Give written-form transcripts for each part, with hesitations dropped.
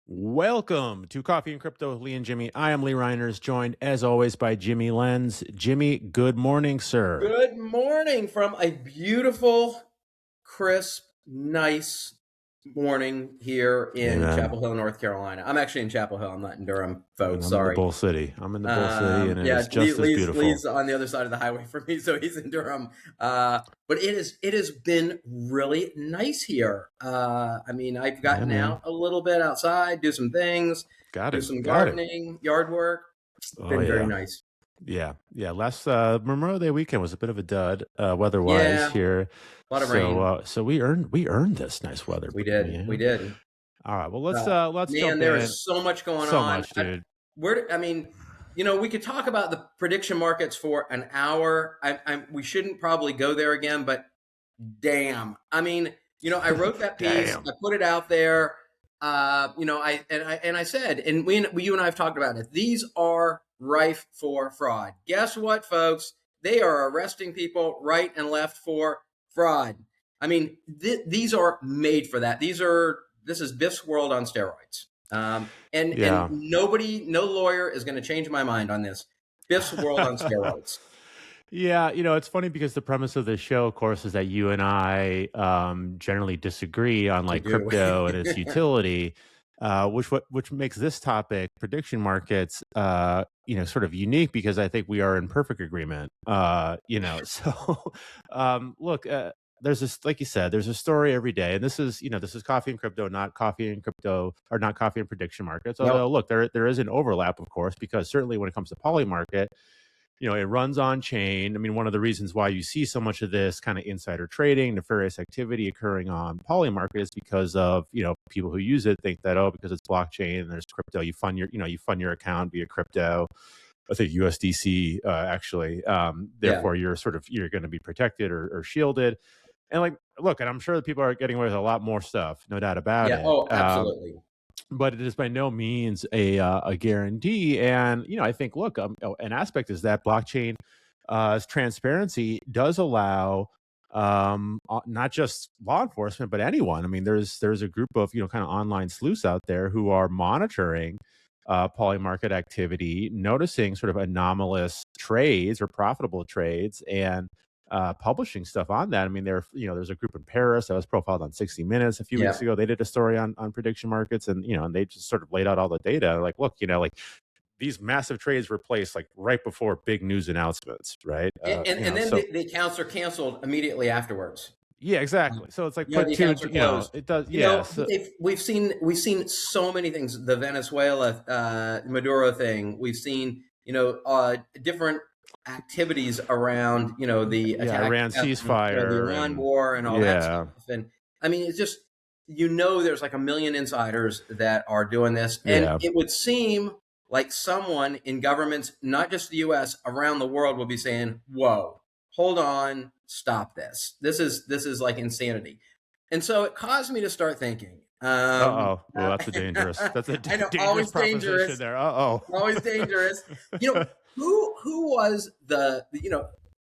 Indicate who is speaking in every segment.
Speaker 1: Welcome to Coffee and Crypto with Lee and Jimmy. I am Lee Reiners, joined as always by Jimmie Lenz. Jimmy, good morning, sir.
Speaker 2: Good morning from a beautiful, crisp, nice morning here in
Speaker 1: Amen.
Speaker 2: Chapel Hill, North Carolina. I'm actually in Chapel Hill. I'm not in Durham, folks.
Speaker 1: I'm in
Speaker 2: Sorry.
Speaker 1: the Bull City. I'm in the Bull City, and
Speaker 2: Yeah,
Speaker 1: it's just as beautiful.
Speaker 2: Lee's on the other side of the highway from me, so he's in Durham. But it has been really nice here. I mean, I've gotten out a little bit outside, do some things, do some gardening, yard work. It's been very nice.
Speaker 1: Yeah. Last Memorial Day weekend was a bit of a dud, weather-wise here.
Speaker 2: A lot of rain.
Speaker 1: So we earned this nice weather.
Speaker 2: We did.
Speaker 1: Yeah.
Speaker 2: We did.
Speaker 1: All right. Well, let's jump in.
Speaker 2: There is so much going on.
Speaker 1: So much, dude.
Speaker 2: We could talk about the prediction markets for an hour. We shouldn't probably go there again, but damn. I mean, I wrote that piece. I put it out there. I said, and you and I have talked about it. These are rife for fraud. Guess what, folks? They are arresting people right and left for fraud. I mean, these are made for that. This is Biff's world on steroids. And no lawyer is going to change my mind on this. Biff's world on steroids.
Speaker 1: Yeah, it's funny because the premise of this show, of course, is that you and I generally disagree on crypto and its utility, which makes this topic, prediction markets, sort of unique because I think we are in perfect agreement. So look, there's this, like you said, there's a story every day, and this is coffee and crypto, not coffee and crypto, or not coffee and prediction markets. Although, look, there is an overlap, of course, because certainly when it comes to poly market, it runs on chain. I mean, one of the reasons why you see so much of this kind of insider trading, nefarious activity occurring on poly market is because of, people who use it think that, because it's blockchain and there's crypto, you fund your account via crypto. I think USDC, actually. Therefore, you're going to be protected or shielded. And look, and I'm sure that people are getting away with a lot more stuff, no doubt about it.
Speaker 2: Oh, absolutely.
Speaker 1: But it is by no means a guarantee. And, I think, look, an aspect is that blockchain transparency does allow not just law enforcement, but anyone. I mean, there's a group of, kind of online sleuths out there who are monitoring poly market activity, noticing sort of anomalous trades or profitable trades, and publishing stuff on that. I mean, there's a group in Paris that was profiled on 60 Minutes a few weeks ago. They did a story on prediction markets, and and they just sort of laid out all the data. Like, look, these massive trades were placed right before big news announcements, right?
Speaker 2: And then the accounts are canceled immediately afterwards.
Speaker 1: Yeah, exactly. So it's like it does.
Speaker 2: We've seen so many things. The Venezuela Maduro thing. We've seen different activities around the attack,
Speaker 1: Iran ceasefire,
Speaker 2: the Iran war, and all that stuff. And I mean, it's just there's like a million insiders that are doing this, and it would seem like someone in governments, not just the U.S., around the world, will be saying, "Whoa, hold on, stop this. This is like insanity." And so it caused me to start thinking.
Speaker 1: Well, that's a dangerous. That's a dangerous proposition there.
Speaker 2: Always dangerous. Who was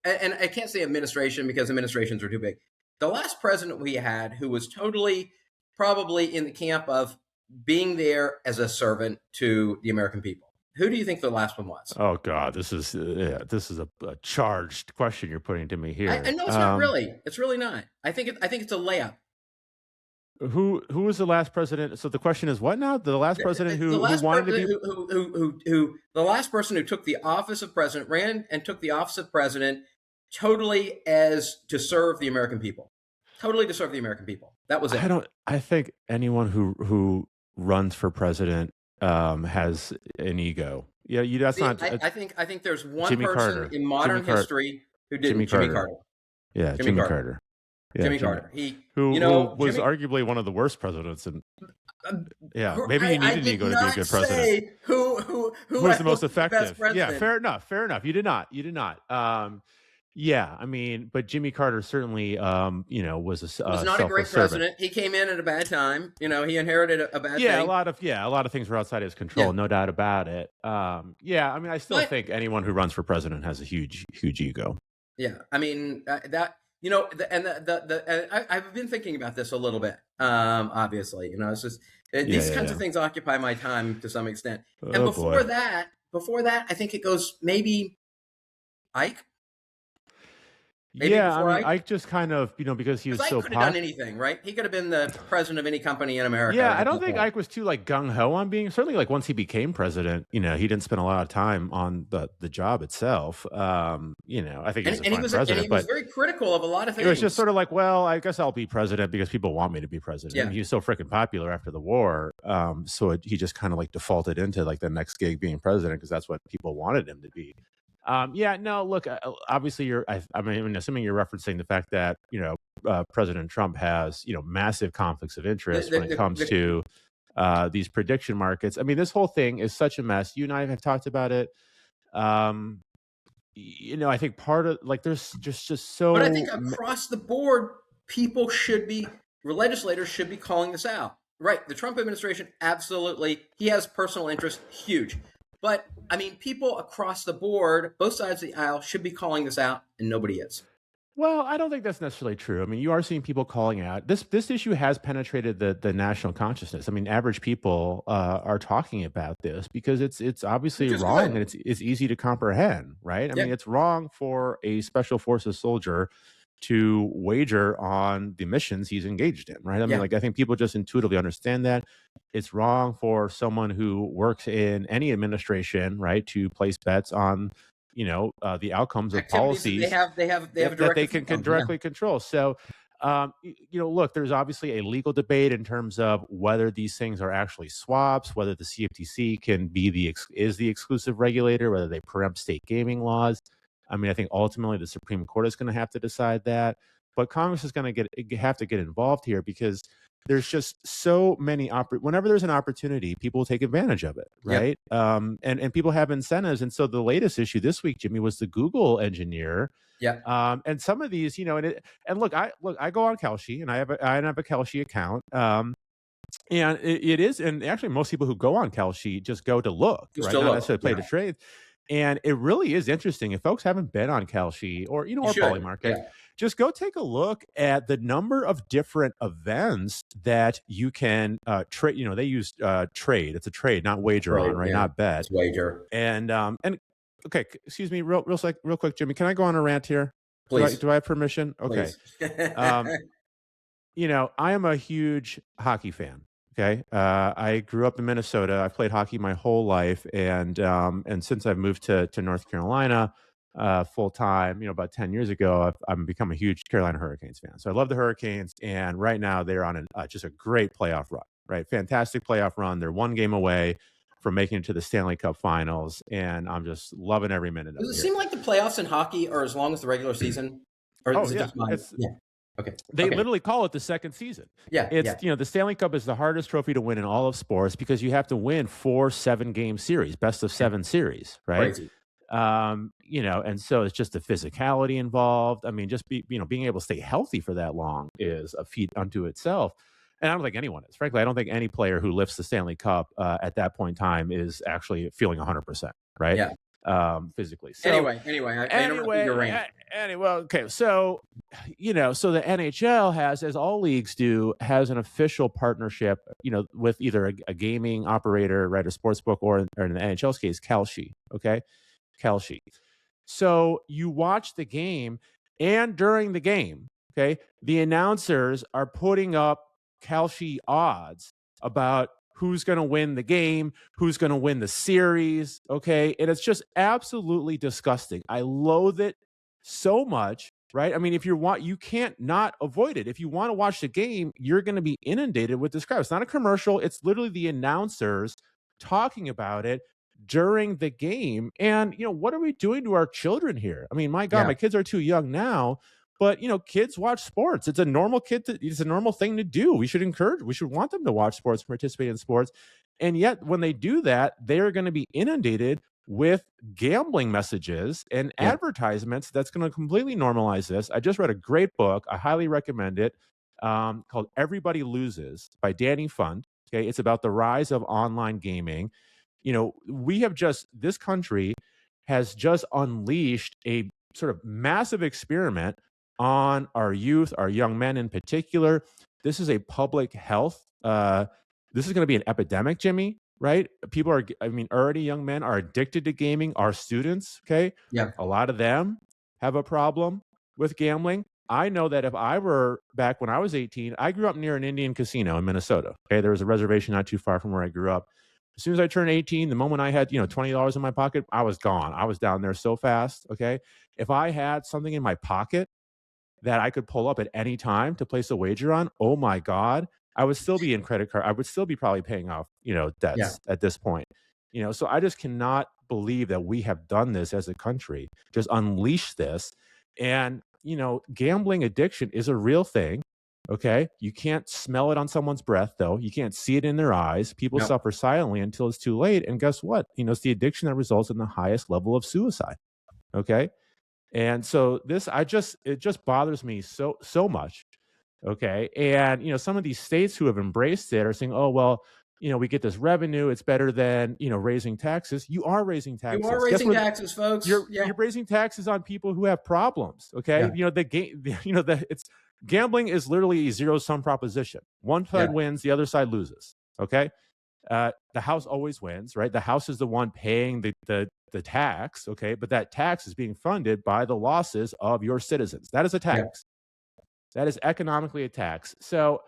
Speaker 2: and I can't say administration because administrations are too big. The last president we had who was totally probably in the camp of being there as a servant to the American people. Who do you think the last one was?
Speaker 1: Oh God, this is a charged question you're putting to me here.
Speaker 2: I know it's not really. It's really not. I think it's a layup.
Speaker 1: Who was the last president? So the question is, what now? The last president who wanted to be
Speaker 2: the last person who took the office of president, ran and took the office of president totally as to serve the American people. Totally to serve the American people. That was it.
Speaker 1: I think anyone who runs for president has an ego. Yeah, that's not.
Speaker 2: I think there's one
Speaker 1: Jimmy
Speaker 2: person
Speaker 1: Carter.
Speaker 2: in modern history who did Jimmy Carter.
Speaker 1: Yeah, Jimmy Carter. Yeah,
Speaker 2: Jimmy Carter.
Speaker 1: Who was arguably one of the worst presidents. And maybe you needed an ego to be a good president.
Speaker 2: Who
Speaker 1: was the most effective? Yeah, fair enough. You did not. Yeah, I mean, but Jimmy Carter certainly, was
Speaker 2: not a great president. He came in at a bad time. He inherited a bad thing.
Speaker 1: Yeah, a lot of things were outside his control, no doubt about it. I mean, I still think anyone who runs for president has a huge ego.
Speaker 2: Yeah, I mean I've been thinking about this a little bit. Obviously, it's just These kinds of
Speaker 1: Yeah.
Speaker 2: things occupy my time to some extent. And
Speaker 1: Oh boy.
Speaker 2: before that, I think it goes maybe Ike, maybe
Speaker 1: Yeah, I
Speaker 2: before
Speaker 1: mean,
Speaker 2: Ike.
Speaker 1: Ike just kind of, because he
Speaker 2: Because
Speaker 1: was
Speaker 2: Ike
Speaker 1: so
Speaker 2: could have done
Speaker 1: pop.
Speaker 2: anything, right? He could have been the president of any company in America
Speaker 1: Yeah, I
Speaker 2: at
Speaker 1: don't
Speaker 2: that
Speaker 1: think
Speaker 2: point.
Speaker 1: Ike was too like gung ho on being. Certainly, like once he became president, he didn't spend a lot of time on the job itself. I think he was a
Speaker 2: And
Speaker 1: fine
Speaker 2: and
Speaker 1: president,
Speaker 2: he was
Speaker 1: but
Speaker 2: very critical of a lot of
Speaker 1: it was just
Speaker 2: things.
Speaker 1: sort of like, well, I guess I'll be president because people want me to be president. I
Speaker 2: Yeah.
Speaker 1: mean, he was so freaking popular after the war, he just kind of like defaulted into like the next gig being president because that's what people wanted him to be. Yeah, no, look, obviously, I mean, assuming you're referencing the fact that President Trump has massive conflicts of
Speaker 2: The,
Speaker 1: interest
Speaker 2: the,
Speaker 1: when it
Speaker 2: the,
Speaker 1: comes
Speaker 2: the,
Speaker 1: to these prediction markets. I mean, this whole thing is such a mess. You and I have talked about it. Um, I think part of like there's just
Speaker 2: but I think
Speaker 1: so
Speaker 2: across the board, legislators should be calling this out. Right. The Trump administration, absolutely. He has personal interest, huge. But I mean, people across the board, both sides of the aisle, should be calling this out, and nobody is.
Speaker 1: Well, I don't think that's necessarily true. I mean, you are seeing people calling out this issue has penetrated the national consciousness. I mean, average people are talking about this because it's obviously
Speaker 2: Which is
Speaker 1: wrong and
Speaker 2: good.
Speaker 1: it's easy to comprehend, right? I
Speaker 2: Yeah.
Speaker 1: mean, it's wrong for a special forces soldier to wager on the missions he's engaged in, right? I mean,
Speaker 2: Yeah.
Speaker 1: like I think people just intuitively understand that. It's wrong for someone who works in any administration, right, to place bets on the outcomes of
Speaker 2: Activities that
Speaker 1: policies
Speaker 2: they have a
Speaker 1: that
Speaker 2: direct
Speaker 1: they
Speaker 2: effect
Speaker 1: can
Speaker 2: on. Yeah.
Speaker 1: directly control. So, look, there's obviously a legal debate in terms of whether these things are actually swaps, whether the CFTC can be is the exclusive regulator, whether they preempt state gaming laws. I mean, I think ultimately the Supreme Court is going to have to decide that, but Congress is going to have to get involved here because there's just so many whenever there's an opportunity, people will take advantage of it,
Speaker 2: Yep.
Speaker 1: right? And people have incentives. And so the latest issue this week, Jimmie, was the Google engineer.
Speaker 2: Yep.
Speaker 1: And some of these, and look, I go on Kalshi and I have a Kalshi account. And it is, and actually most people who go on Kalshi just go to look,
Speaker 2: Just
Speaker 1: right?
Speaker 2: a
Speaker 1: Not
Speaker 2: look.
Speaker 1: necessarily play
Speaker 2: Yeah.
Speaker 1: the trade. And it really is interesting. If folks haven't been on Kalshi or,
Speaker 2: You
Speaker 1: or
Speaker 2: should.
Speaker 1: Polymarket,
Speaker 2: Yeah.
Speaker 1: just go take a look at the number of different events that you can trade. They use trade. It's a trade, not wager on,
Speaker 2: Right.
Speaker 1: right?
Speaker 2: Yeah.
Speaker 1: Not bet.
Speaker 2: It's wager.
Speaker 1: And okay, excuse me, real quick, Jimmie. Can I go on a rant here?
Speaker 2: Please.
Speaker 1: Do I have permission? Okay.
Speaker 2: Please.
Speaker 1: Um, I am a huge hockey fan. Okay. I grew up in Minnesota. I've played hockey my whole life. And since I've moved to North Carolina full time, about 10 years ago, I've become a huge Carolina Hurricanes fan. So I love the Hurricanes. And right now they're on just a great playoff run, right? Fantastic playoff run. They're one game away from making it to the Stanley Cup finals. And I'm just loving every minute of
Speaker 2: Does
Speaker 1: it
Speaker 2: it
Speaker 1: here.
Speaker 2: seem like the playoffs in hockey are as long as the regular season, or
Speaker 1: Oh
Speaker 2: is it
Speaker 1: yeah.
Speaker 2: just mine? Yeah. Okay.
Speaker 1: They
Speaker 2: Okay.
Speaker 1: literally call it the second season.
Speaker 2: Yeah.
Speaker 1: It's,
Speaker 2: Yeah.
Speaker 1: the Stanley Cup is the hardest trophy to win in all of sports because you have to win 4 7-game series, best of 7 series, right?
Speaker 2: Crazy.
Speaker 1: And so it's just the physicality involved. I mean, just being able to stay healthy for that long is a feat unto itself. And I don't think anyone is. Frankly, I don't think any player who lifts the Stanley Cup at that point in time is actually feeling 100%, right?
Speaker 2: Yeah.
Speaker 1: Physically. So
Speaker 2: Anyway, I interrupted your rant.
Speaker 1: anyway, okay. So, so the NHL has, as all leagues do, has an official partnership, with either a gaming operator, right, a sports book, or in the NHL's case, Kalshi. Okay. Kalshi. So you watch the game, and during the game, okay, the announcers are putting up Kalshi odds about who's going to win the game, who's going to win the series, okay? And it's just absolutely disgusting. I loathe it so much, right? I mean, you can't not avoid it. If you want to watch the game, you're going to be inundated with this crap. It's not a commercial. It's literally the announcers talking about it during the game. And, what are we doing to our children here? I mean, my God,
Speaker 2: Yeah.
Speaker 1: my kids are too young now. But kids watch sports. It's a normal it's a normal thing to do. We should want them to watch sports, participate in sports. And yet when they do that, they're going to be inundated with gambling messages and
Speaker 2: Yeah.
Speaker 1: advertisements that's going to completely normalize this. I just read a great book. I highly recommend it, called Everybody Loses by Danny Fund. Okay. It's about the rise of online gaming. This country has just unleashed a sort of massive experiment on our youth, our young men in particular. This is a public health this is going to be an epidemic, Jimmie, right? People are, I mean, already young men are addicted to gaming. Our students, okay,
Speaker 2: Yeah.
Speaker 1: a lot of them have a problem with gambling. I know that if I were back when I was 18, I grew up near an Indian casino in Minnesota. Okay, there was a reservation not too far from where I grew up. As soon as I turned 18, the moment I had, $20 in my pocket, I was gone. I was down there so fast. Okay, if I had something in my pocket that I could pull up at any time to place a wager on, oh my God, I would still be in credit card. I would still be probably paying off,
Speaker 2: Yeah.
Speaker 1: debts at this point. So I just cannot believe that we have done this as a country, just unleash this. And, gambling addiction is a real thing. Okay. You can't smell it on someone's breath, though. You can't see it in their eyes. People
Speaker 2: No.
Speaker 1: suffer silently until it's too late. And guess what? It's the addiction that results in the highest level of suicide. Okay. And so it just bothers me so much. Okay. And some of these states who have embraced it are saying, oh, well, we get this revenue, it's better than raising taxes. You are raising
Speaker 2: You are
Speaker 1: taxes. Guess
Speaker 2: raising
Speaker 1: what?
Speaker 2: taxes, folks.
Speaker 1: You're
Speaker 2: Yeah.
Speaker 1: you're raising taxes on people who have problems. Okay.
Speaker 2: Yeah.
Speaker 1: The game, it's gambling is literally a zero-sum proposition. One side
Speaker 2: Yeah.
Speaker 1: wins, the other side loses. Okay. The house always wins, right? The house is the one paying the tax, okay? But that tax is being funded by the losses of your citizens. That is a
Speaker 2: Yeah.
Speaker 1: tax. That is economically a tax. So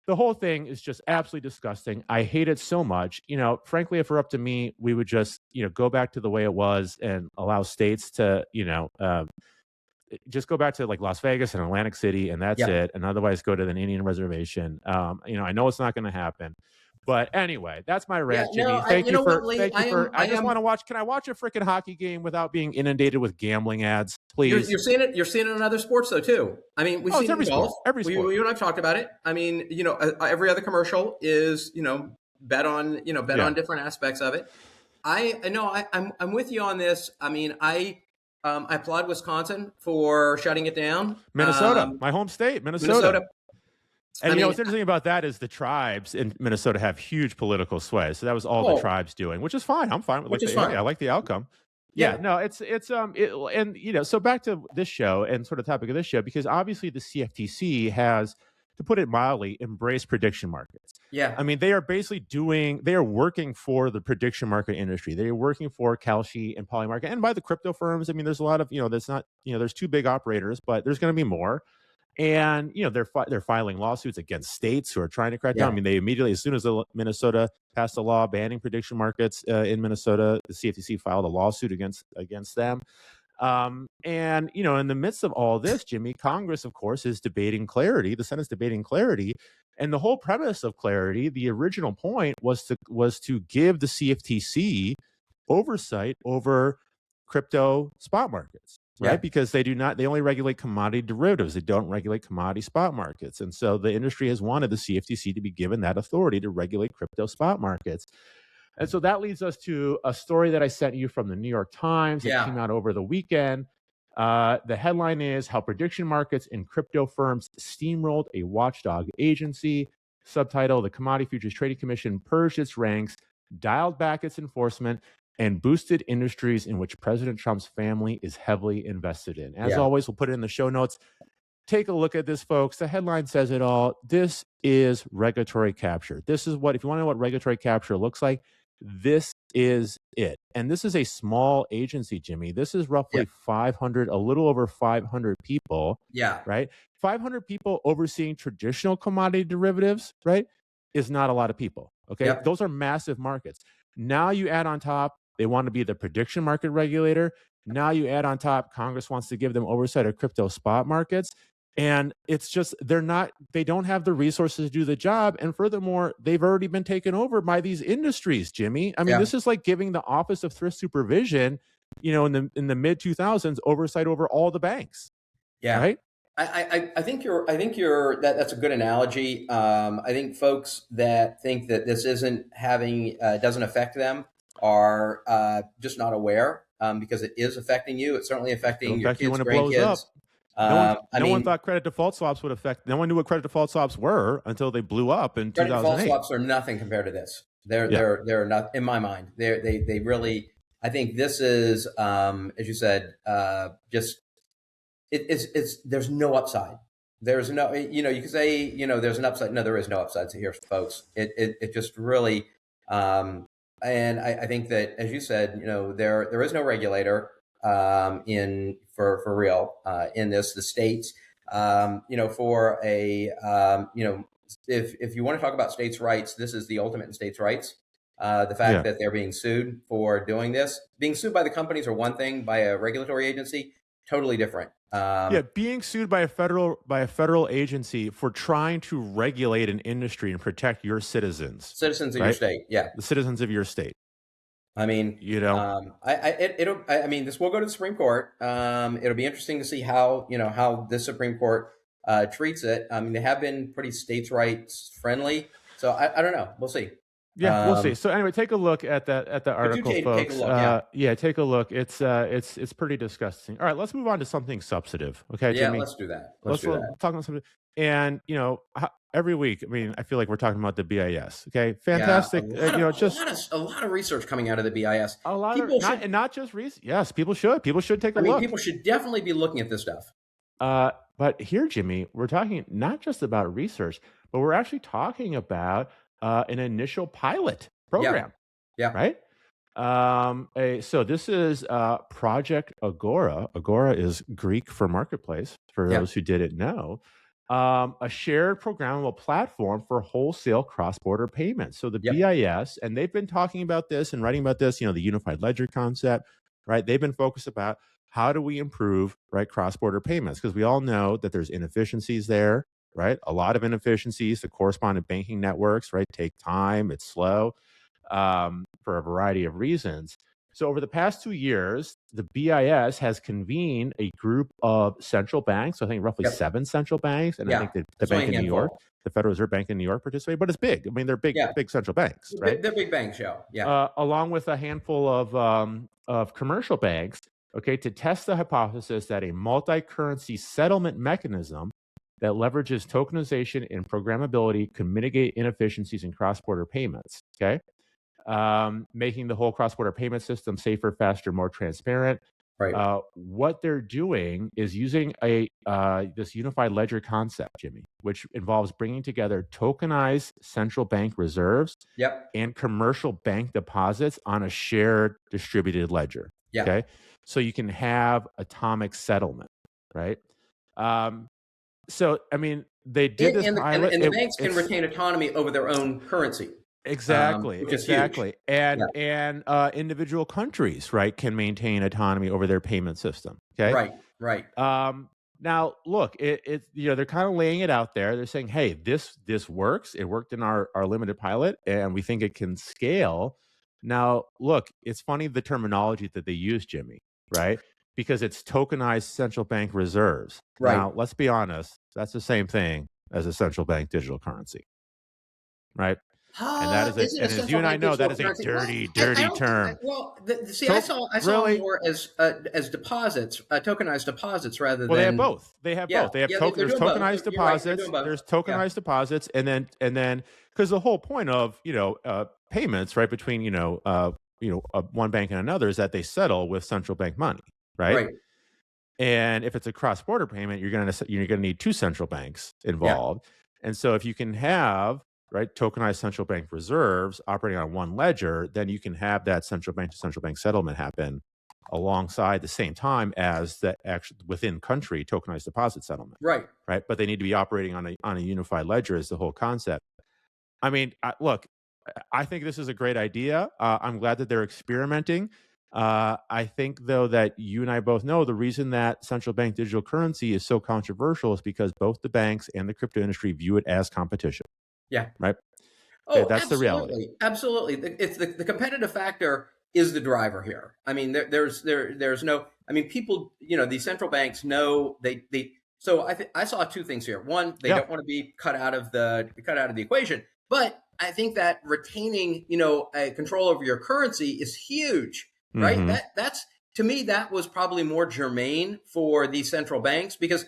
Speaker 1: the whole thing is just absolutely disgusting. I hate it so much. Frankly, if it were up to me, we would just, go back to the way it was and allow states to, just go back to like Las Vegas and Atlantic City, and that's
Speaker 2: Yeah.
Speaker 1: it. And otherwise, go to an Indian reservation. I know it's not going to happen, but anyway, that's my
Speaker 2: Yeah.
Speaker 1: rant,
Speaker 2: No,
Speaker 1: Jimmie. Thank
Speaker 2: you
Speaker 1: you
Speaker 2: know what,
Speaker 1: for,
Speaker 2: Lee?
Speaker 1: thank you for. I just
Speaker 2: am.
Speaker 1: want to watch. Can I watch a freaking hockey game without being inundated with gambling ads, please?
Speaker 2: You're seeing it. You're seeing it in other sports though too. I mean, we've
Speaker 1: Oh,
Speaker 2: seen
Speaker 1: it's
Speaker 2: it
Speaker 1: every
Speaker 2: in golf.
Speaker 1: sport. Every sport.
Speaker 2: You and I've talked about it. I mean, every other commercial is bet on
Speaker 1: Yeah.
Speaker 2: on different aspects of it. I know I'm with you on this. I mean, I applaud Wisconsin for shutting it down.
Speaker 1: Minnesota, my home state, Minnesota.
Speaker 2: Minnesota.
Speaker 1: And
Speaker 2: I mean,
Speaker 1: what's interesting about that is the tribes in Minnesota have huge political sway. So that was all the tribes doing, which is fine. I'm fine with
Speaker 2: Which is fine.
Speaker 1: I like the outcome.
Speaker 2: Yeah.
Speaker 1: No, so back to this show and sort of topic of this show, because obviously the CFTC has, to put it mildly, embraced prediction markets.
Speaker 2: Yeah.
Speaker 1: I mean, they are working for the prediction market industry. They are working for Kalshi and Polymarket and by the crypto firms. I mean, there's a lot of, there's two big operators, but there's going to be more. And they're filing lawsuits against states who are trying to crack down. I mean, they immediately, as soon as Minnesota passed a law banning prediction markets in Minnesota, the CFTC filed a lawsuit against them. And in the midst of all this, Jimmie, Congress, of course, is debating clarity. The Senate's debating clarity, and the whole premise of clarity, the original point was to give the CFTC oversight over crypto spot markets. Right.
Speaker 2: Yeah.
Speaker 1: Because they only regulate commodity derivatives. They don't regulate commodity spot markets. And so the industry has wanted the CFTC to be given that authority to regulate crypto spot markets. And so that leads us to a story that I sent you from the New York Times that came out over the weekend. The headline is How Prediction Markets and Crypto Firms Steamrolled a Watchdog Agency. Subtitle, The Commodity Futures Trading Commission Purged its ranks, dialed back its enforcement, and boosted industries in which President Trump's family is heavily invested in. As always, we'll put it in the show notes. Take a look at this, folks. The headline says it all. This is regulatory capture. This is if you want to know what regulatory capture looks like, this is it. And this is a small agency, Jimmie. This is roughly 500, a little over 500 people.
Speaker 2: Yeah.
Speaker 1: Right? 500 people overseeing traditional commodity derivatives, right, is not a lot of people. Okay?
Speaker 2: Yep.
Speaker 1: Those are massive markets. Now you add on top, they want to be the prediction market regulator. Now you add on top, Congress wants to give them oversight of crypto spot markets. And it's just, they don't have the resources to do the job. And furthermore, they've already been taken over by these industries, Jimmie. I mean, this is like giving the Office of Thrift Supervision, in the mid 2000s, oversight over all the banks.
Speaker 2: Yeah.
Speaker 1: Right.
Speaker 2: I think that's a good analogy. I think folks that think that this doesn't affect them are just not aware, because it is affecting you. It's certainly affecting your kids,
Speaker 1: when it
Speaker 2: grandkids.
Speaker 1: blows up. No one thought credit default swaps would affect. No one knew what credit default swaps were until they blew up in 2008.
Speaker 2: Credit default swaps are nothing compared to this. They're not, in my mind. They really. I think this is, as you said, just it's there's no upside. There's no, you could say, there's an upside. No, there is no upside here, folks. It just really, and I think that, as you said, there is no regulator in for real in this. The states, for a, if you want to talk about states' rights, this is the ultimate in states' rights. The fact that they're being sued for doing this, being sued by the companies are one thing, by a regulatory agency, totally different.
Speaker 1: Being sued by a federal agency for trying to regulate an industry and protect your citizens
Speaker 2: of your state. Yeah,
Speaker 1: the citizens of your state.
Speaker 2: I mean, I mean, this will go to the Supreme Court. It'll be interesting to see how the Supreme Court treats it. I mean, they have been pretty states' rights friendly, so I don't know. We'll see.
Speaker 1: Yeah, we'll see. So anyway, take a look at the article, folks.
Speaker 2: Take a look,
Speaker 1: take a look. It's pretty disgusting. All right, let's move on to something substantive. Okay,
Speaker 2: yeah,
Speaker 1: Jimmie?
Speaker 2: let's do that.
Speaker 1: Let's talk about something. And every week, I mean, I feel like we're talking about the BIS. Okay, fantastic.
Speaker 2: A lot of research coming out of the BIS.
Speaker 1: A lot of not just research. Yes, people should take a look.
Speaker 2: People should definitely be looking at this stuff.
Speaker 1: But here, Jimmie, we're talking not just about research, but we're actually talking about an initial pilot program.
Speaker 2: Yeah.
Speaker 1: Right. So this is Project Agora. Agora is Greek for marketplace, for those who didn't know. A shared programmable platform for wholesale cross-border payments. So the BIS, and they've been talking about this and writing about this, the unified ledger concept, right? They've been focused about how do we improve, right, cross-border payments? Because we all know that there's inefficiencies there, right? A lot of inefficiencies. The correspondent banking networks, right, take time. It's slow for a variety of reasons. So over the past 2 years, the BIS has convened a group of central banks. So I think roughly 7 central banks. And I think the Bank in New York, the Federal Reserve Bank in New York participated, but it's big. I mean, they're big central banks, right?
Speaker 2: They're big banks, yeah.
Speaker 1: Along with a handful of commercial banks, okay, to test the hypothesis that a multi-currency settlement mechanism that leverages tokenization and programmability can mitigate inefficiencies in cross-border payments, okay? Making the whole cross-border payment system safer, faster, more transparent.
Speaker 2: Right.
Speaker 1: What they're doing is using this unified ledger concept, Jimmie, which involves bringing together tokenized central bank reserves and commercial bank deposits on a shared distributed ledger.
Speaker 2: Yeah.
Speaker 1: Okay, so you can have atomic settlement, right? So I mean, they did this pilot,
Speaker 2: and the banks can retain autonomy over their own currency.
Speaker 1: Exactly. And individual countries, right, can maintain autonomy over their payment system. Okay.
Speaker 2: Right.
Speaker 1: Now, look, they're kind of laying it out there. They're saying, hey, this works. It worked in our limited pilot, and we think it can scale. Now, look, it's funny the terminology that they use, Jimmie, right? Because it's tokenized central bank reserves.
Speaker 2: Right.
Speaker 1: Now, let's be honest. That's the same thing as a central bank digital currency, right? And that is and as you and I know, that is a dirty term.
Speaker 2: I saw more as deposits, tokenized deposits rather than.
Speaker 1: Well, they have both. They have both. They have there's tokenized deposits. There's tokenized deposits, and then because the whole point of payments, right, between one bank and another is that they settle with central bank money, right? And if it's a cross-border payment, you're gonna need 2 central banks involved, and so if you can have tokenized central bank reserves operating on one ledger, then you can have that central bank to central bank settlement happen alongside the same time as the actual within country tokenized deposit settlement. Right. But they need to be operating on a unified ledger is the whole concept. I mean, look, I think this is a great idea. I'm glad that they're experimenting. I think, though, that you and I both know the reason that central bank digital currency is so controversial is because both the banks and the crypto industry view it as competition.
Speaker 2: Yeah.
Speaker 1: Right.
Speaker 2: Oh,
Speaker 1: that's the reality.
Speaker 2: Absolutely. It's the competitive factor is the driver here. I mean, there's no. I mean, people. These central banks know they. So I saw 2 things here. One, they don't want to be cut out of the equation. But I think that retaining a control over your currency is huge. Right. Mm-hmm. That's to me that was probably more germane for these central banks because,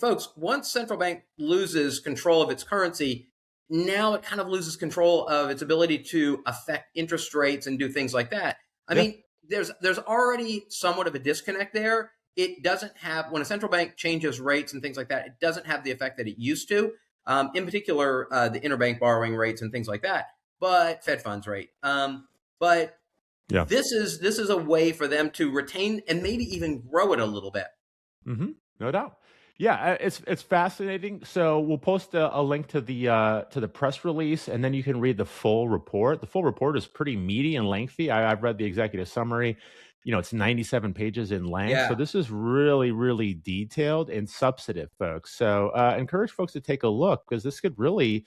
Speaker 2: folks, once central bank loses control of its currency, now it kind of loses control of its ability to affect interest rates and do things like that. I mean, there's already somewhat of a disconnect there. it doesn't have, when a central bank changes rates and things like that, it doesn't have the effect that it used to. In particular, the interbank borrowing rates and things like that, but Fed funds rate. But
Speaker 1: Yeah.
Speaker 2: this is a way for them to retain and maybe even grow it a little bit.
Speaker 1: No doubt. Yeah, it's fascinating. So we'll post a link to the press release, and then you can read the full report. The full report is pretty meaty and lengthy. I've read the executive summary. It's 97 pages in length. So
Speaker 2: Yeah.
Speaker 1: this is really, really detailed and substantive, folks. So encourage folks to take a look, because this could really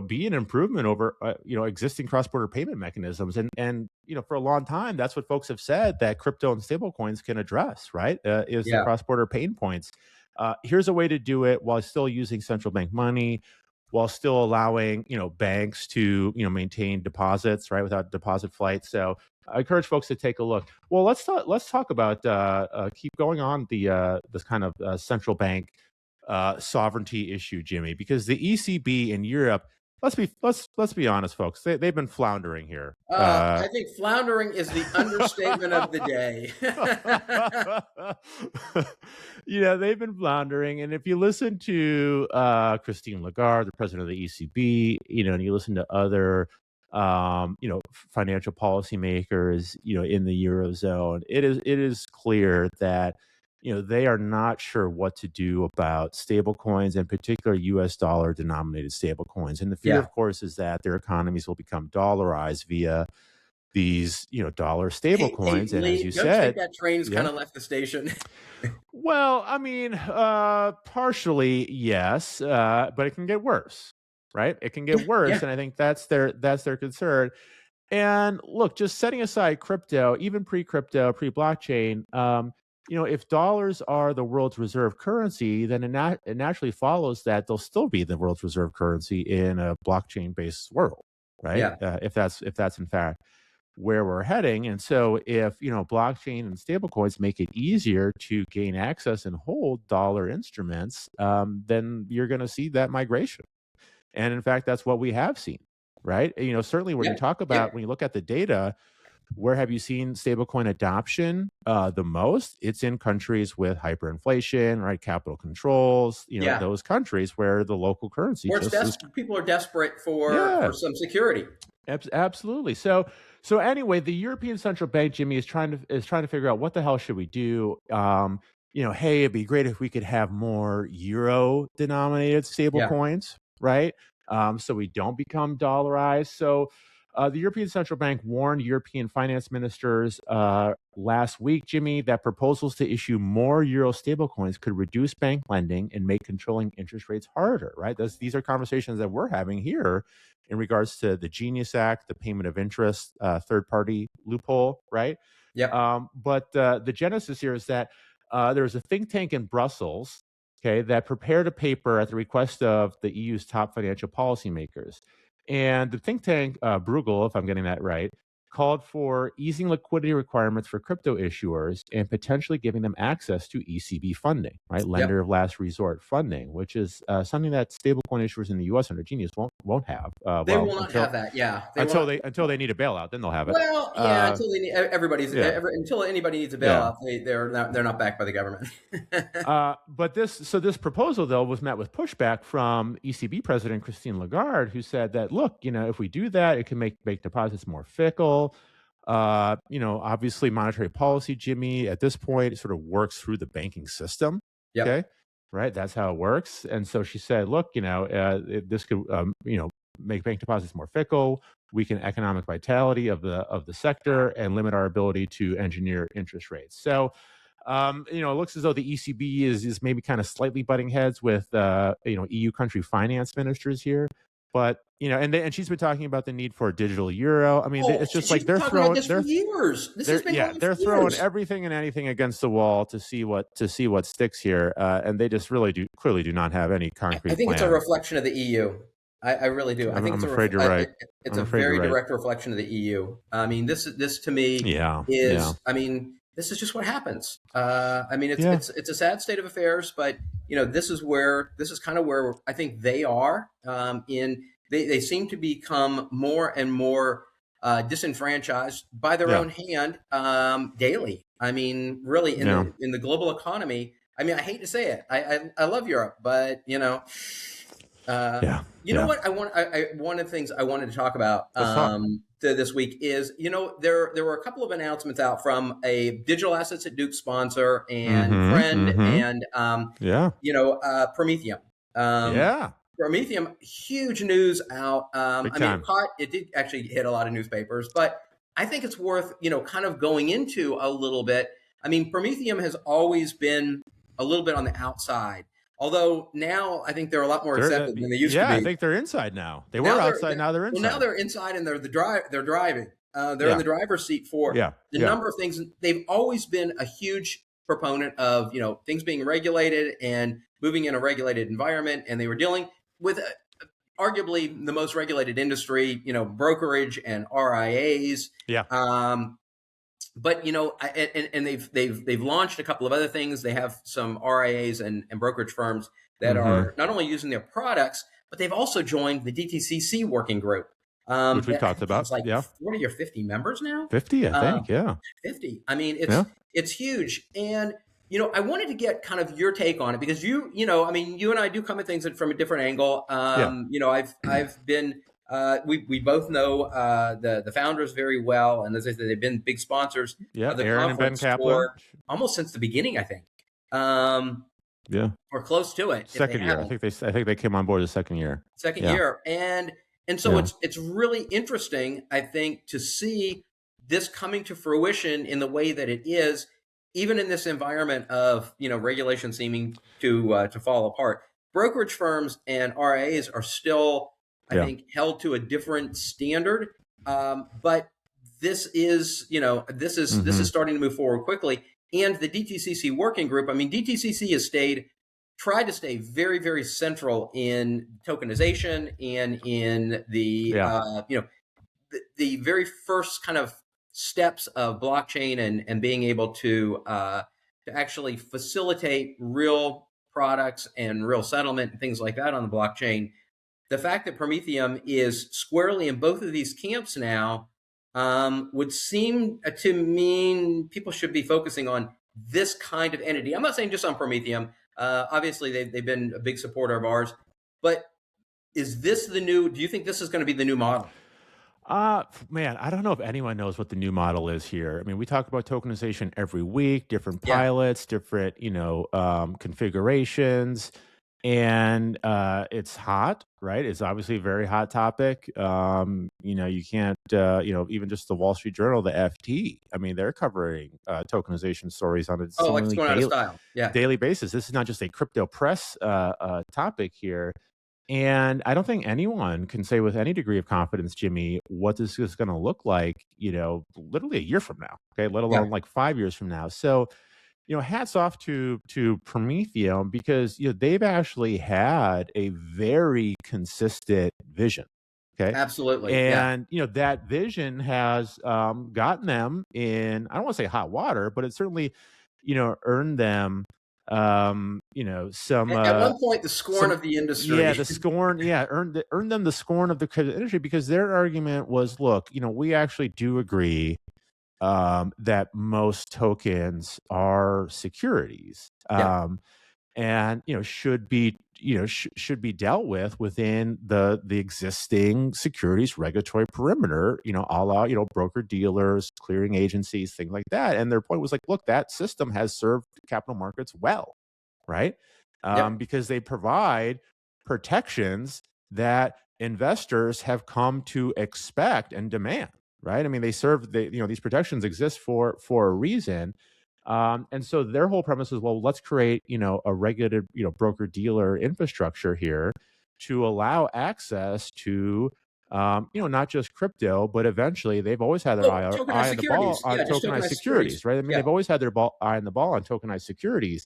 Speaker 1: be an improvement over existing cross-border payment mechanisms, and for a long time that's what folks have said that crypto and stablecoins can address, right? Is the
Speaker 2: Yeah.
Speaker 1: cross-border pain points. Here's a way to do it while still using central bank money, while still allowing banks to maintain deposits, right, without deposit flight. So I encourage folks to take a look. Well, let's talk about keep going on the this kind of central bank sovereignty issue, Jimmie, because the ECB in Europe, let's be honest, folks, they've been floundering here.
Speaker 2: I think floundering is the understatement of the day.
Speaker 1: They've been floundering, and if you listen to Christine Lagarde, the president of the ECB, and you listen to other financial policymakers, in the Eurozone, it is clear that they are not sure what to do about stablecoins, in particular U.S. dollar denominated stablecoins. And the fear,
Speaker 2: Yeah.
Speaker 1: of course, is that their economies will become dollarized via these, dollar stablecoins.
Speaker 2: Hey,
Speaker 1: And
Speaker 2: Lee,
Speaker 1: as you
Speaker 2: don't you think
Speaker 1: said,
Speaker 2: that train's
Speaker 1: yeah.
Speaker 2: kind of left the station?
Speaker 1: Well, I mean, partially, yes, but it can get worse, right? It can get worse,
Speaker 2: Yeah.
Speaker 1: and I think that's their concern. And look, just setting aside crypto, even pre-crypto, pre-blockchain, if dollars are the world's reserve currency, then it naturally follows that they'll still be the world's reserve currency in a blockchain-based world, right?
Speaker 2: Yeah.
Speaker 1: If that's in fact where we're heading. And so if blockchain and stablecoins make it easier to gain access and hold dollar instruments, then you're going to see that migration. And in fact, that's what we have seen, right? Certainly when
Speaker 2: Yeah.
Speaker 1: you talk about, when you look at the data, where have you seen stablecoin adoption the most? It's in countries with hyperinflation, right? Capital controls,
Speaker 2: Yeah.
Speaker 1: those countries where the local currency
Speaker 2: Or
Speaker 1: just is.
Speaker 2: people are desperate for
Speaker 1: Yeah.
Speaker 2: some security.
Speaker 1: Absolutely. So anyway, the European Central Bank, Jimmie, is trying to figure out what the hell should we do. Hey, it'd be great if we could have more euro denominated stable
Speaker 2: Yeah.
Speaker 1: coins, right? So we don't become dollarized. So the European Central Bank warned European finance ministers last week, Jimmie, that proposals to issue more euro stablecoins could reduce bank lending and make controlling interest rates harder, right? These are conversations that we're having here in regards to the Genius Act, the payment of interest, third-party loophole, right?
Speaker 2: Yep.
Speaker 1: But the genesis here is that there's a think tank in Brussels, okay, that prepared a paper at the request of the EU's top financial policymakers. And the think tank, Bruegel, if I'm getting that right, called for easing liquidity requirements for crypto issuers and potentially giving them access to ECB funding, right? Lender of last resort funding, which is something that stablecoin issuers in the U.S. under Genius won't have.
Speaker 2: They will not have that. Yeah.
Speaker 1: Until they need a bailout, then they'll have it.
Speaker 2: Well, yeah. Until they need, until anybody needs a bailout, they're not backed by the government.
Speaker 1: But this proposal though was met with pushback from ECB President Christine Lagarde, who said that, look, if we do that, it can make deposits more fickle. Obviously monetary policy, Jimmie, at this point, it sort of works through the banking system.
Speaker 2: Yep.
Speaker 1: Okay. Right. That's how it works. And so she said, look, this could, make bank deposits more fickle, weaken economic vitality of the sector, and limit our ability to engineer interest rates. So, it looks as though the ECB is maybe kind of slightly butting heads with, EU country finance ministers here. But and she's been talking about the need for a digital euro. I mean, it's just like they're throwing
Speaker 2: this for years. This has been going on
Speaker 1: they're
Speaker 2: for
Speaker 1: throwing
Speaker 2: years.
Speaker 1: everything and anything against the wall to see what sticks here, and they just clearly do not have any concrete.
Speaker 2: I think
Speaker 1: plan.
Speaker 2: it's a reflection of the EU. I really do. I think
Speaker 1: I'm afraid you're right.
Speaker 2: It's a very direct reflection of the EU. I mean, this to me is. I mean, this is just what happens. I mean, it's a sad state of affairs, but this is kind of where I think they are. They seem to become more and more disenfranchised by their
Speaker 1: Yeah.
Speaker 2: own hand daily. I mean, really,
Speaker 1: Yeah.
Speaker 2: in the global economy. I mean, I hate to say it. I love Europe, but
Speaker 1: Yeah.
Speaker 2: you know
Speaker 1: Yeah.
Speaker 2: what I want. One of the things I wanted to talk about
Speaker 1: Let's talk.
Speaker 2: this week is, there were a couple of announcements out from a digital assets at Duke sponsor and
Speaker 1: Mm-hmm.
Speaker 2: friend,
Speaker 1: Mm-hmm.
Speaker 2: and
Speaker 1: Yeah.
Speaker 2: Prometheum. Um,
Speaker 1: Yeah.
Speaker 2: Prometheum, huge news out.
Speaker 1: Big
Speaker 2: I mean,
Speaker 1: time.
Speaker 2: it did actually hit a lot of newspapers, but I think it's worth, kind of going into a little bit. I mean, Prometheum has always been a little bit on the outside, although now I think they're a lot more accepted than they used to
Speaker 1: Yeah, I
Speaker 2: be.
Speaker 1: think they're inside now. They were
Speaker 2: Now
Speaker 1: outside, now they're
Speaker 2: well, now
Speaker 1: inside.
Speaker 2: they're inside, and they're driving. They're in
Speaker 1: Yeah.
Speaker 2: the driver's seat for
Speaker 1: Yeah.
Speaker 2: the
Speaker 1: Yeah.
Speaker 2: number of things. They've always been a huge proponent of, things being regulated and moving in a regulated environment, and they were dealing with arguably the most regulated industry, brokerage and RIAs.
Speaker 1: Yeah.
Speaker 2: But and they've launched a couple of other things. They have some RIAs and brokerage firms that
Speaker 1: Mm-hmm.
Speaker 2: are not only using their products, but they've also joined the DTCC working group.
Speaker 1: Which we
Speaker 2: That I
Speaker 1: talked
Speaker 2: think
Speaker 1: about.
Speaker 2: has like
Speaker 1: Yeah.
Speaker 2: 40 or 50 members now.
Speaker 1: 50, I think. Yeah.
Speaker 2: 50. I mean,
Speaker 1: Yeah.
Speaker 2: it's huge. And I wanted to get kind of your take on it, because I mean, you and I do come at things from a different angle.
Speaker 1: Yeah.
Speaker 2: I've been we both know the founders very well, and as I said, they've been big sponsors
Speaker 1: Yeah.
Speaker 2: of the
Speaker 1: Aaron and Ben
Speaker 2: conference
Speaker 1: Kaplan.
Speaker 2: for almost since the beginning, I think.
Speaker 1: Yeah.
Speaker 2: Or close to it.
Speaker 1: Second year. I think they came on board the second year.
Speaker 2: Second
Speaker 1: Yeah.
Speaker 2: year. And so
Speaker 1: Yeah.
Speaker 2: it's really interesting, I think, to see this coming to fruition in the way that it is, even in this environment of regulation seeming to fall apart. Brokerage firms and RIAs are still, I
Speaker 1: Yeah.
Speaker 2: think, held to a different standard, but this is this is
Speaker 1: Mm-hmm.
Speaker 2: starting to move forward quickly. And the DTCC working group, I mean, DTCC has tried to stay very, very central in tokenization and in the
Speaker 1: Yeah.
Speaker 2: the very first kind of steps of blockchain, and being able to actually facilitate real products and real settlement and things like that on the blockchain. The fact that Prometheum is squarely in both of these camps now would seem to mean people should be focusing on this kind of entity. I'm not saying just on Prometheum. Obviously, they've been a big supporter of ours, but is this do you think this is going to be the new model?
Speaker 1: Man, I don't know if anyone knows what the new model is here. I mean, we talk about tokenization every week, different
Speaker 2: Yeah.
Speaker 1: pilots, different, configurations, and it's hot, right? It's obviously a very hot topic. You can't, even just the Wall Street Journal, the FT. I mean, they're covering tokenization stories on a
Speaker 2: Like it's
Speaker 1: seemingly
Speaker 2: going out of style. Yeah.
Speaker 1: daily basis. This is not just a crypto press topic here. And I don't think anyone can say with any degree of confidence, Jimmie, what this is going to look like, literally a year from now, okay, let alone like 5 years from now. So, hats off to Prometheum, because they've actually had a very consistent vision. Okay.
Speaker 2: Absolutely.
Speaker 1: And that vision has gotten them in, I don't want to say hot water, but it certainly, earned them some
Speaker 2: At one point, the scorn of the industry.
Speaker 1: yeah, the scorn, earned them the scorn of the credit industry, because their argument was, look, we actually do agree that most tokens are securities, and should be should be dealt with within the existing securities regulatory perimeter, a la broker dealers, clearing agencies, things like that. And their point was like, look, that system has served capital markets well, right? Because they provide protections that investors have come to expect and demand, right? I mean, these protections exist for a reason. And so their whole premise is, well, let's create, a regulated, broker dealer infrastructure here to allow access to, not just crypto, but eventually they've always had their eye on the ball on tokenized securities, right? I mean, they've always had their eye on the ball on tokenized securities.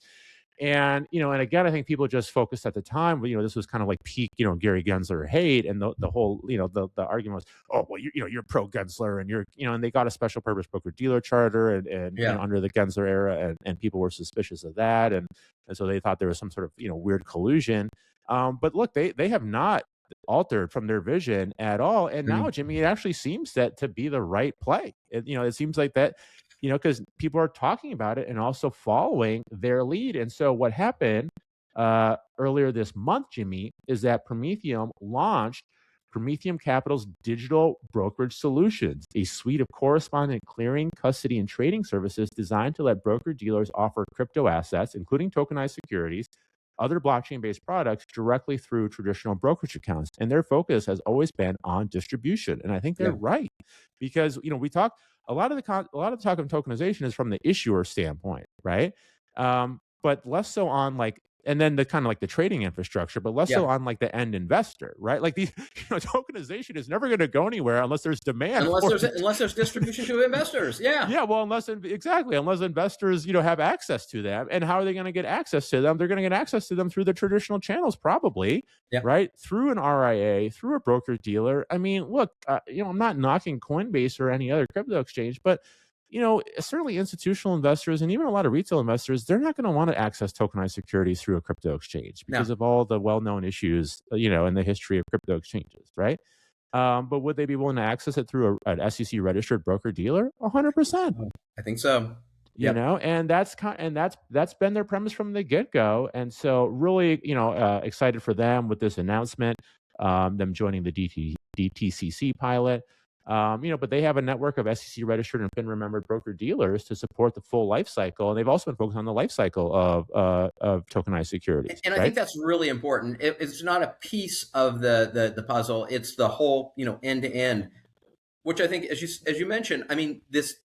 Speaker 1: And, and again, I think people just focused at the time, but, this was kind of like peak, Gary Gensler hate. And the whole, the argument was, oh, well, you're pro Gensler, and and they got a special purpose broker dealer charter and under the Gensler era, and people were suspicious of that. And so they thought there was some sort of, weird collusion. But look, they have not altered from their vision at all. And now, Jimmie, it actually seems that to be the right play. It seems like that, because people are talking about it and also following their lead. And so what happened earlier this month, Jimmie, is that Prometheum launched Prometheum Capital's digital brokerage solutions, a suite of correspondent clearing, custody, and trading services designed to let broker-dealers offer crypto assets, including tokenized securities, other blockchain-based products directly through traditional brokerage accounts. And their focus has always been on distribution. And I think they're right, because we talk a lot of the talk of tokenization is from the issuer standpoint, right? But less so on and then the kind of the trading infrastructure, but less so on the end investor, right? Like these, tokenization is never going to go anywhere unless there's demand.
Speaker 2: Unless there's distribution to investors. Yeah.
Speaker 1: Yeah. Well, unless investors, have access to them. And how are they going to get access to them? They're going to get access to them through the traditional channels, probably, right? Through an RIA, through a broker dealer. I mean, look, I'm not knocking Coinbase or any other crypto exchange, but certainly institutional investors and even a lot of retail investors, they're not going to want to access tokenized securities through a crypto exchange because of all the well-known issues, in the history of crypto exchanges, right? But would they be willing to access it through an SEC registered broker dealer? 100%.
Speaker 2: I think so.
Speaker 1: And that's been their premise from the get-go. And so really, excited for them with this announcement, them joining the DTCC pilot. But they have a network of SEC registered and FINRA membered broker dealers to support the full life cycle, and they've also been focused on the life cycle of tokenized securities.
Speaker 2: And I think that's really important. It's not a piece of the puzzle; it's the whole end to end. Which I think, as you mentioned, I mean this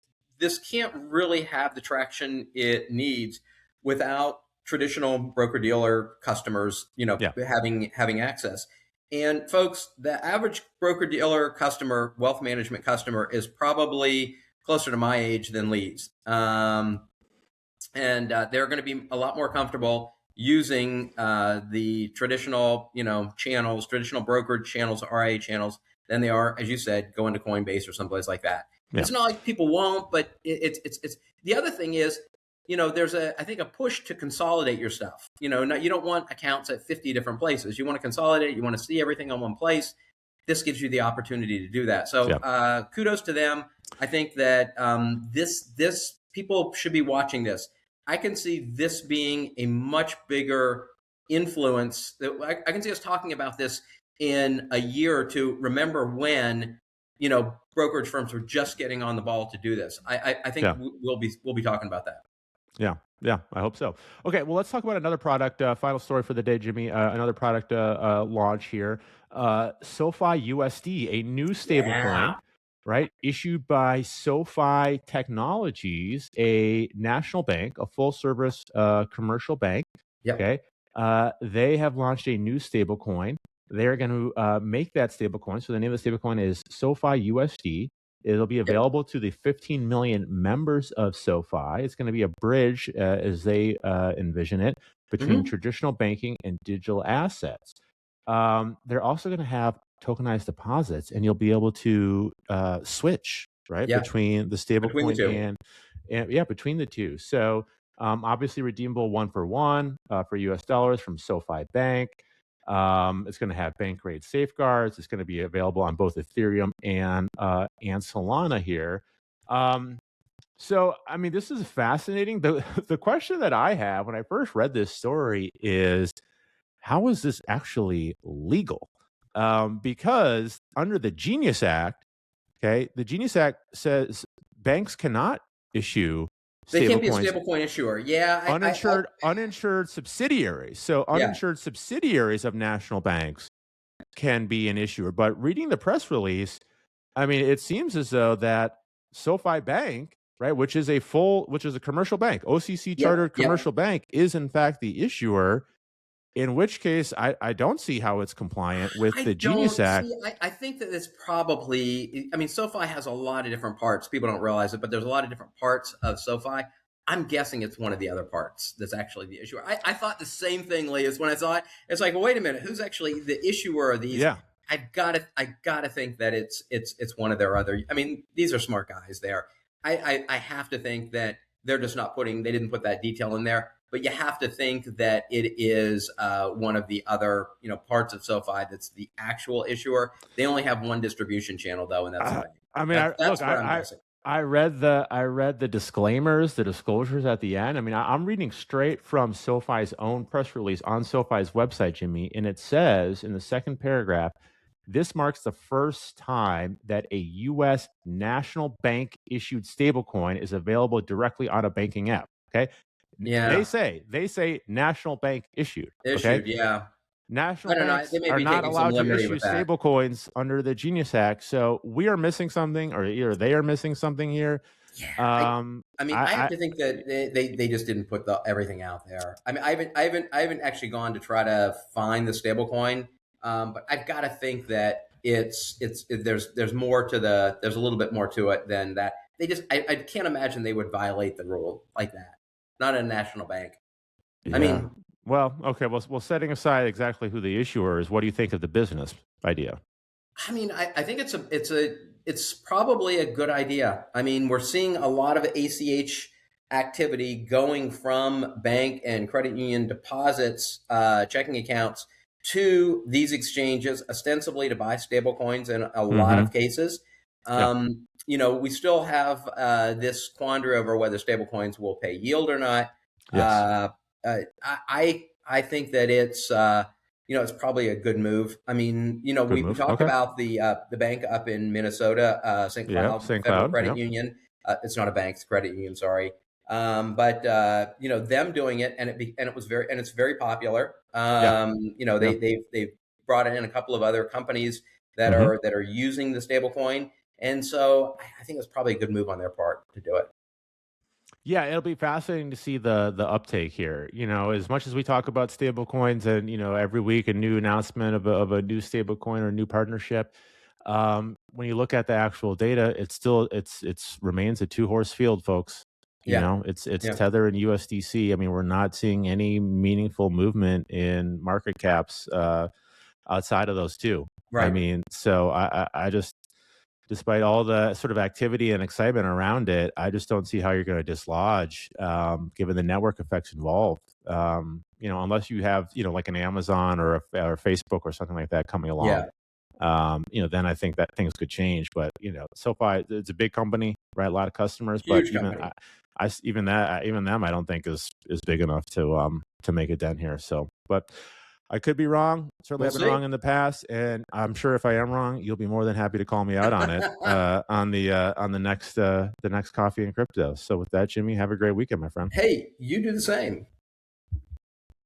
Speaker 2: can't really have the traction it needs without traditional broker dealer customers, having access. And folks, the average broker-dealer customer, wealth management customer, is probably closer to my age than Lee's. And they're going to be a lot more comfortable using the traditional, channels, traditional brokerage channels, RIA channels, than they are, as you said, going to Coinbase or someplace like that. It's not like people won't, but it's the other thing is, there's I think a push to consolidate your stuff. You don't want accounts at 50 different places. You want to consolidate. You want to see everything on one place. This gives you the opportunity to do that. So kudos to them. I think that this people should be watching this. I can see this being a much bigger influence. I can see us talking about this in a year or two. Remember when brokerage firms were just getting on the ball to do this. I think we'll be talking about that.
Speaker 1: Yeah, I hope so. Okay, well, let's talk about another product. Final story for the day, Jimmie. Another product launch here. SoFi USD, a new stablecoin, right? Issued by SoFi Technologies, a national bank, a full-service commercial bank. Okay, they have launched a new stablecoin. They're going to make that stablecoin. So the name of the stablecoin is SoFi USD. It'll be available to the 15 million members of SoFi. It's going to be a bridge, as they envision it, between traditional banking and digital assets. They're also going to have tokenized deposits, and you'll be able to switch between the stablecoin and between the two. So obviously redeemable one for one for US dollars from SoFi Bank. It's going to have bank grade safeguards. It's going to be available on both Ethereum and Solana here. So, I mean, this is fascinating. The question that I have when I first read this story is, how is this actually legal? Because under the Genius Act, the Genius Act says banks cannot issue
Speaker 2: they can't be a stablecoin issuer.
Speaker 1: Uninsured subsidiaries. So uninsured subsidiaries of national banks can be an issuer. But reading the press release, I mean, it seems as though that SoFi Bank, right, which is a commercial bank, OCC chartered commercial bank, is in fact the issuer. In which case, I don't see how it's compliant with the Genius Act.
Speaker 2: I think that it's probably, I mean, SoFi has a lot of different parts. People don't realize it, but there's a lot of different parts of SoFi. I'm guessing it's one of the other parts that's actually the issuer. I thought the same thing, Lee, is when I saw it. It's like, well, wait a minute, who's actually the issuer of these?
Speaker 1: Yeah.
Speaker 2: I gotta think that it's one of their other. I mean, these are smart guys there. I have to think that they're just not they didn't put that detail in there. but you have to think that it is one of the other parts of SoFi that's the actual issuer. They only have one distribution channel though, and that's the
Speaker 1: I,
Speaker 2: bank.
Speaker 1: I mean,
Speaker 2: That's what I'm guessing.
Speaker 1: I read the disclaimers, the disclosures at the end. I mean, I'm reading straight from SoFi's own press release on SoFi's website, Jimmie, and it says in the second paragraph, this marks the first time that a U.S. national bank issued stablecoin is available directly on a banking app. Okay,
Speaker 2: Yeah,
Speaker 1: they say national bank issued. Okay,
Speaker 2: issued. Yeah, I
Speaker 1: national
Speaker 2: don't know.
Speaker 1: banks
Speaker 2: They may
Speaker 1: are
Speaker 2: be
Speaker 1: not
Speaker 2: taking some
Speaker 1: allowed to
Speaker 2: liberty
Speaker 1: issue
Speaker 2: with that.
Speaker 1: stablecoins under the Genius Act. So we are missing something, or either they are missing something here.
Speaker 2: Yeah,
Speaker 1: Um,
Speaker 2: I mean, I have
Speaker 1: I
Speaker 2: to think that they just didn't put everything out there. I mean, I haven't actually gone to try to find the stablecoin, but I've got to think that there's more to there's a little bit more to it than that. I can't imagine they would violate the rule like that. Not a national bank. I
Speaker 1: yeah.
Speaker 2: mean,
Speaker 1: Well, okay. Well, setting aside exactly who the issuer is, what do you think of the business idea?
Speaker 2: I think it's probably a good idea. I mean, we're seeing a lot of ACH activity going from bank and credit union deposits, checking accounts to these exchanges, ostensibly to buy stable coins in a lot
Speaker 1: Mm-hmm.
Speaker 2: of cases.
Speaker 1: Yeah.
Speaker 2: We still have this quandary over whether stable coins will pay yield or not.
Speaker 1: Yes.
Speaker 2: Uh, I think that it's probably a good move. I mean,
Speaker 1: Good
Speaker 2: we
Speaker 1: move.
Speaker 2: talked
Speaker 1: Okay.
Speaker 2: about the bank up in Minnesota, St.
Speaker 1: Yeah.
Speaker 2: Cloud
Speaker 1: St.
Speaker 2: Federal
Speaker 1: Cloud.
Speaker 2: Credit
Speaker 1: Yeah.
Speaker 2: Union. It's not a bank; it's a credit union. Sorry, but them doing it, and it's very popular.
Speaker 1: Yeah. Yeah.
Speaker 2: They've brought in a couple of other companies that
Speaker 1: Mm-hmm.
Speaker 2: are using the stablecoin, and so I think it's probably a good move on their part to do it.
Speaker 1: Yeah, it'll be fascinating to see the uptake here. As much as we talk about stable coins and every week a new announcement of a new stable coin or a new partnership, when you look at the actual data, it's remains a two-horse field, folks.
Speaker 2: Yeah,
Speaker 1: It's
Speaker 2: yeah,
Speaker 1: Tether and USDC. I mean, we're not seeing any meaningful movement in market caps outside of those two. I
Speaker 2: right.
Speaker 1: mean, so I just, despite all the sort of activity and excitement around it, I just don't see how you're going to dislodge, given the network effects involved. Unless you have, like an Amazon or Facebook or something like that coming along.
Speaker 2: Yeah,
Speaker 1: Then I think that things could change. But SoFi, it's a big company, right? A lot of customers, but
Speaker 2: huge company.
Speaker 1: even them, I don't think is big enough to make a dent here. So, but I could be wrong. Certainly,
Speaker 2: We'll
Speaker 1: I've been
Speaker 2: see.
Speaker 1: wrong in the past, and I'm sure if I am wrong, you'll be more than happy to call me out on it on the next coffee and crypto. So, with that, Jimmie, have a great weekend, my friend.
Speaker 2: Hey, you do the same.